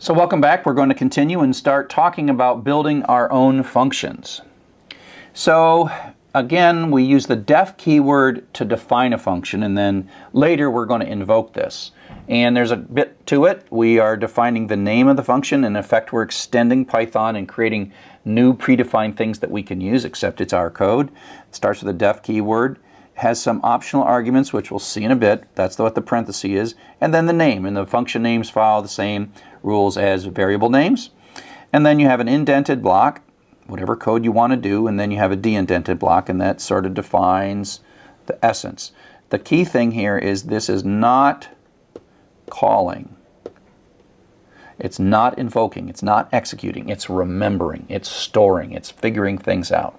So welcome back. We're going to continue and start talking about building our own functions. So again, we use the def keyword to define a function, and then later we're going to invoke this. And there's a bit to it. We are defining the name of the function. In effect, we're extending Python and creating new predefined things that we can use, except it's our code. It starts with a def keyword, has some optional arguments, which we'll see in a bit. That's what the parenthesis is. And then the name, and the function names follow the same rules as variable names. And then you have an indented block, whatever code you want to do, and then you have a de-indented block, and that sort of defines the essence. The key thing here is this is not calling. It's not invoking. It's not executing. It's remembering. It's storing. It's figuring things out.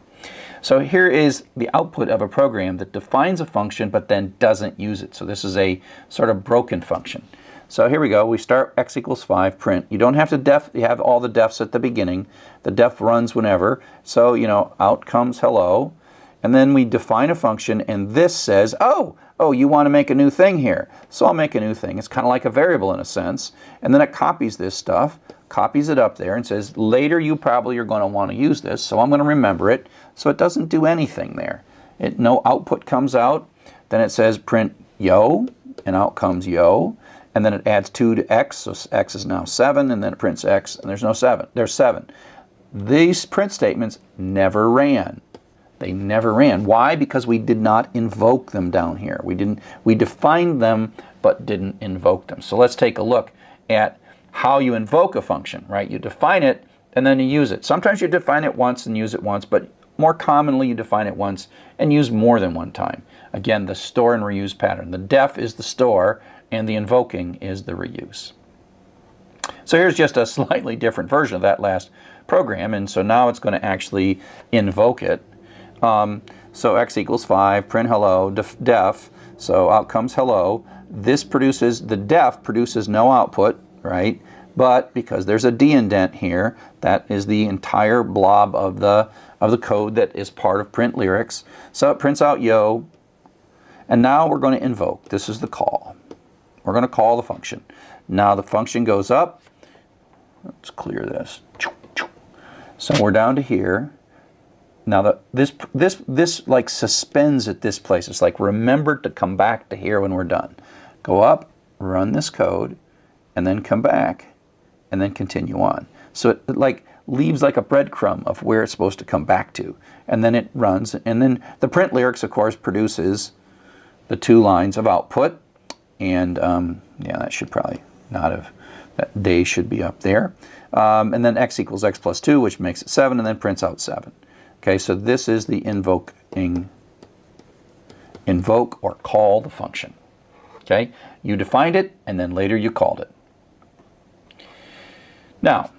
So here is the output of a program that defines a function but then doesn't use it. So this is a sort of broken function. So here we go. We start x equals 5, print. You don't have to have all the defs at the beginning. The def runs whenever. So, out comes hello. And then we define a function, and this says, oh, you want to make a new thing here. So I'll make a new thing. It's kind of like a variable in a sense. And then it copies this stuff, copies it up there, and says, later you probably are going to want to use this, so I'm going to remember it. So it doesn't do anything there. No output comes out. Then it says print yo, and out comes yo. And then it adds 2 to x, so x is now 7, and then it prints x, and there's no 7. There's 7. These print statements never ran. They never ran. Why? Because we did not invoke them down here. We defined them, but didn't invoke them. So let's take a look at how you invoke a function, right? You define it, and then you use it. Sometimes you define it once and use it once, but more commonly you define it once and use more than one time. Again, the store and reuse pattern. The def is the store, and the invoking is the reuse. So here's just a slightly different version of that last program, and so now it's going to actually invoke it. So x equals 5, print hello, def, so out comes hello. This produces, the def produces no output, right? But because there's a de-indent here, that is the entire blob of the code that is part of print lyrics. So it prints out yo, and now we're going to invoke. This is the call. We're going to call the function. Now the function goes up. Let's clear this. So we're down to here. Now this like suspends at this place. It's like remember to come back to here when we're done. Go up, run this code, and then come back, and then continue on. So it like leaves like a breadcrumb of where it's supposed to come back to. And then it runs, and then the print lyrics, of course, produces the 2 lines of output. And yeah, that should probably not have, that they should be up there. And then x equals x plus 2, which makes it 7, and then prints out 7. Okay, so this is the invoke or call the function. Okay, you defined it, and then later you called it. Now,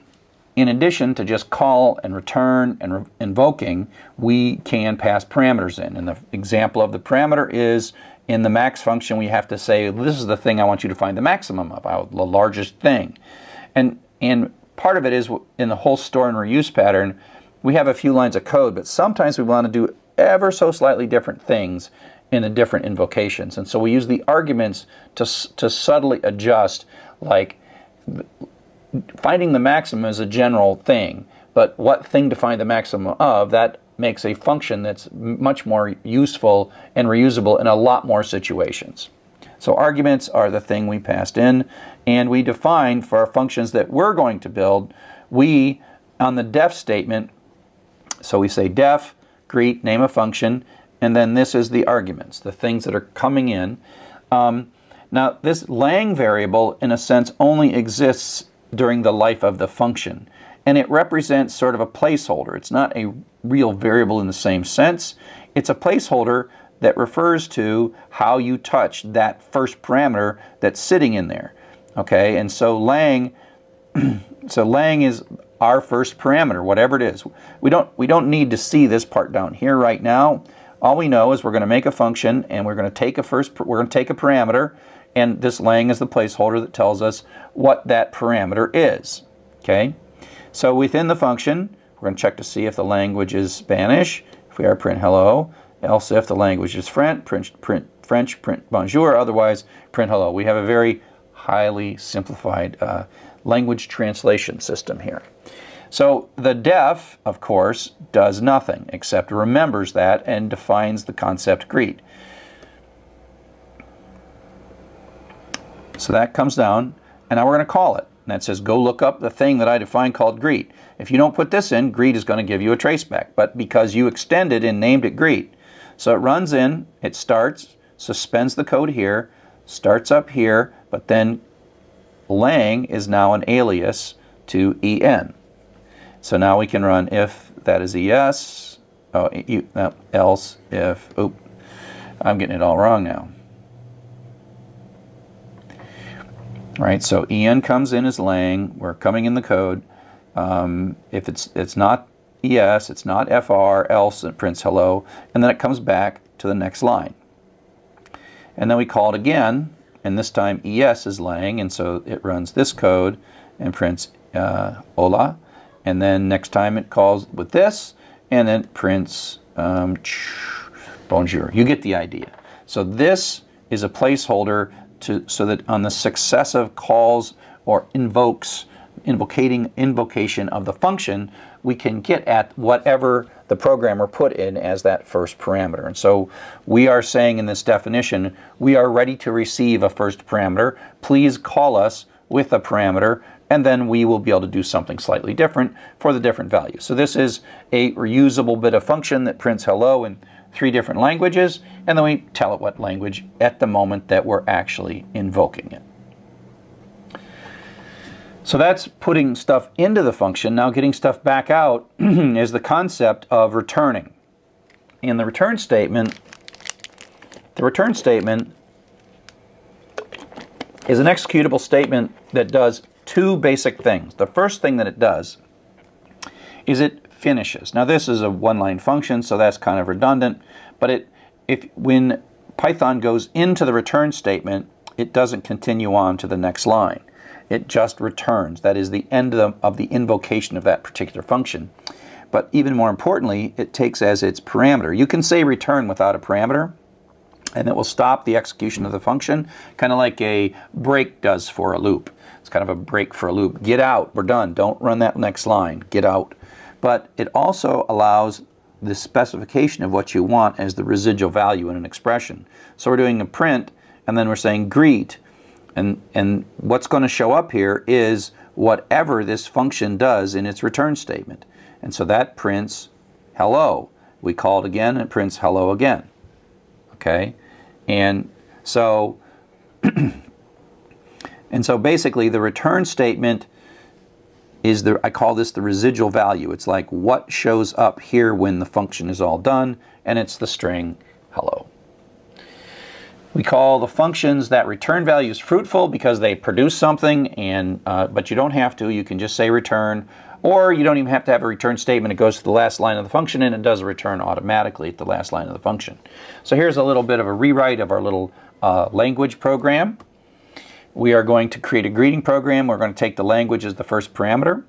in addition to just call and return and invoking, we can pass parameters in. And the example of the parameter is in the max function, we have to say, this is the thing I want you to find the maximum of, the largest thing. And part of it is in the whole store and reuse pattern, we have a few lines of code, but sometimes we want to do ever so slightly different things in the different invocations. And so we use the arguments to subtly adjust, like finding the maximum is a general thing, but what thing to find the maximum of, that makes a function that's much more useful and reusable in a lot more situations. So arguments are the thing we passed in, and we define for our functions that we're going to build, we, on the def statement, so we say def, greet, name a function, and then this is the arguments, the things that are coming in. Now this lang variable, in a sense, only exists during the life of the function, and it represents sort of a placeholder. It's not a real variable in the same sense. It's a placeholder that refers to how you touch that first parameter that's sitting in there. Okay, and so lang is our first parameter, whatever it is. We don't need to see this part down here right now. All we know is we're going to make a function, and we're going to take a parameter, and this lang is the placeholder that tells us what that parameter is. Okay, so within the function, we're going to check to see if the language is Spanish. If we are, print hello. Else, if the language is French, print bonjour. Otherwise, print hello. We have a very highly simplified language translation system here. So the def, of course, does nothing except remembers that and defines the concept greet. So that comes down, and now we're going to call it. And that says, go look up the thing that I defined called greet. If you don't put this in, greet is going to give you a traceback. But because you extended and named it greet, so it runs in, it starts, suspends the code here, starts up here, but then lang is now an alias to en. So now we can run if that is es, else if, I'm getting it all wrong now. Right, so en comes in as lang, we're coming in the code. If it's not es, it's not fr, else it prints hello, and then it comes back to the next line. And then we call it again, and this time es is lang, and so it runs this code and prints hola, and then next time it calls with this, and then it prints bonjour. You get the idea. So this is a placeholder so that on the successive calls or invocation of the function, we can get at whatever the programmer put in as that first parameter. And so we are saying in this definition, we are ready to receive a first parameter. Please call us with a parameter, and then we will be able to do something slightly different for the different values. So this is a reusable bit of function that prints hello in 3 different languages, and then we tell it what language at the moment that we're actually invoking it. So that's putting stuff into the function. Now getting stuff back out is the concept of returning. In the return statement is an executable statement that does 2 basic things. The first thing that it does is it finishes. Now this is a 1-line function, so that's kind of redundant, but when Python goes into the return statement, it doesn't continue on to the next line. It just returns. That is the end of the invocation of that particular function. But even more importantly, it takes as its parameter. You can say return without a parameter, and it will stop the execution of the function, kind of like a break does for a loop. It's kind of a break for a loop. Get out, we're done. Don't run that next line. Get out. But it also allows the specification of what you want as the residual value in an expression. So we're doing a print, and then we're saying greet. And what's going to show up here is whatever this function does in its return statement. And so that prints hello. We call it again, and it prints hello again. Okay? And so basically the return statement is I call this the residual value. It's like what shows up here when the function is all done, and it's the string hello. We call the functions that return values fruitful because they produce something, but you don't have to. You can just say return, or you don't even have to have a return statement. It goes to the last line of the function, and it does a return automatically at the last line of the function. So here's a little bit of a rewrite of our little language program. We are going to create a greeting program. We're going to take the language as the first parameter.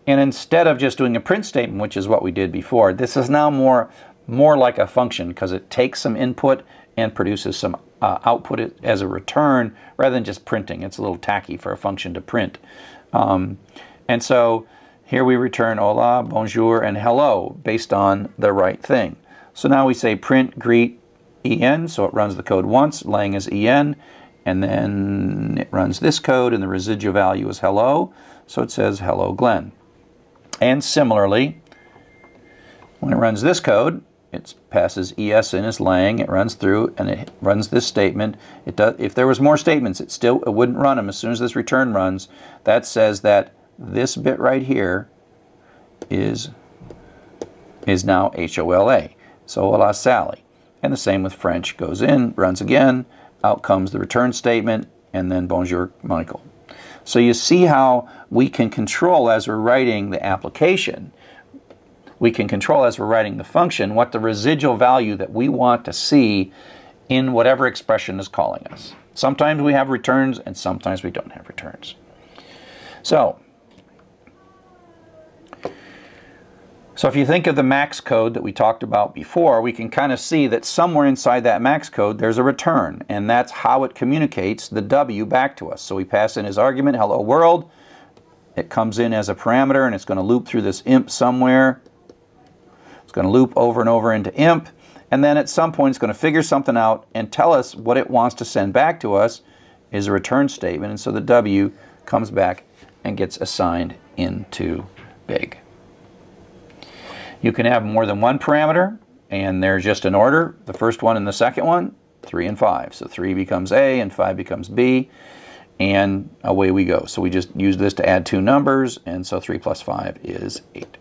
And instead of just doing a print statement, which is what we did before, this is now more like a function because it takes some input and produces some output as a return rather than just printing. It's a little tacky for a function to print. And so here we return hola, bonjour, and hello based on the right thing. So now we say print greet en, so it runs the code once, lang is en, and then it runs this code, and the residual value is hello, so it says hello Glenn. And similarly, when it runs this code, it passes es in as lang, it runs through, and it runs this statement. If there was more statements, it wouldn't run them as soon as this return runs. That says that this bit right here is now HOLA. So hola Sally. And the same with French. Goes in, runs again, out comes the return statement, and then bonjour Michael. So you see how we can control as we're writing the application. We can control as we're writing the function what the residual value that we want to see in whatever expression is calling us. Sometimes we have returns and sometimes we don't have returns. So if you think of the max code that we talked about before, we can kind of see that somewhere inside that max code there's a return, and that's how it communicates the W back to us. So we pass in as argument hello world, it comes in as a parameter, and it's going to loop through this imp somewhere. It's going to loop over and over into imp, and then at some point it's going to figure something out and tell us what it wants to send back to us is a return statement, and so the W comes back and gets assigned into big. You can have more than one parameter, and there's just an order. The first one and the second one, 3 and 5. So 3 becomes A and 5 becomes B, and away we go. So we just use this to add two numbers, and so 3 plus 5 is 8.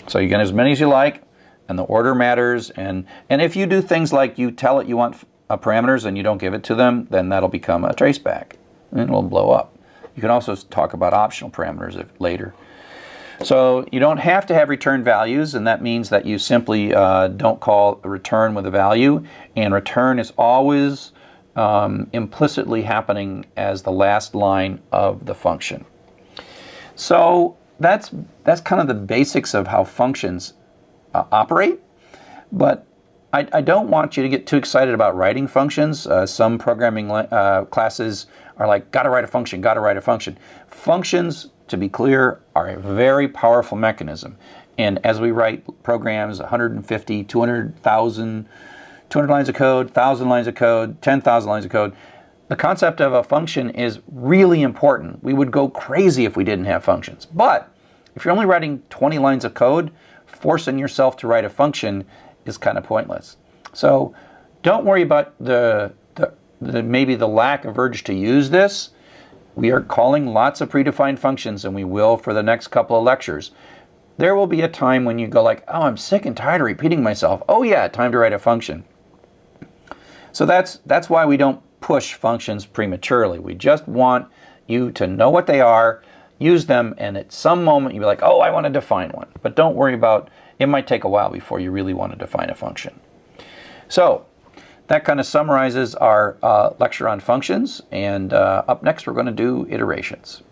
So you get as many as you like, and the order matters. And if you do things like you tell it you want parameters and you don't give it to them, then that'll become a traceback, and it'll blow up. You can also talk about optional parameters later. So you don't have to have return values, and that means that you simply don't call a return with a value, and return is always implicitly happening as the last line of the function. So that's kind of the basics of how functions operate, but I don't want you to get too excited about writing functions. Some programming classes are like, gotta write a function, gotta write a function. Functions, to be clear, are a very powerful mechanism. And as we write programs, 150, 200,000, 200 lines of code, 1,000 lines of code, 10,000 lines of code, the concept of a function is really important. We would go crazy if we didn't have functions. But if you're only writing 20 lines of code, forcing yourself to write a function is kind of pointless. So don't worry about maybe the lack of urge to use this. We are calling lots of predefined functions, and we will for the next couple of lectures. There will be a time when you go like, oh, I'm sick and tired of repeating myself. Oh yeah, time to write a function. So that's why we don't push functions prematurely. We just want you to know what they are, use them, and at some moment you'll be like, oh, I want to define one. But don't worry about, it might take a while before you really want to define a function. So that kind of summarizes our lecture on functions, and up next we're going to do iterations.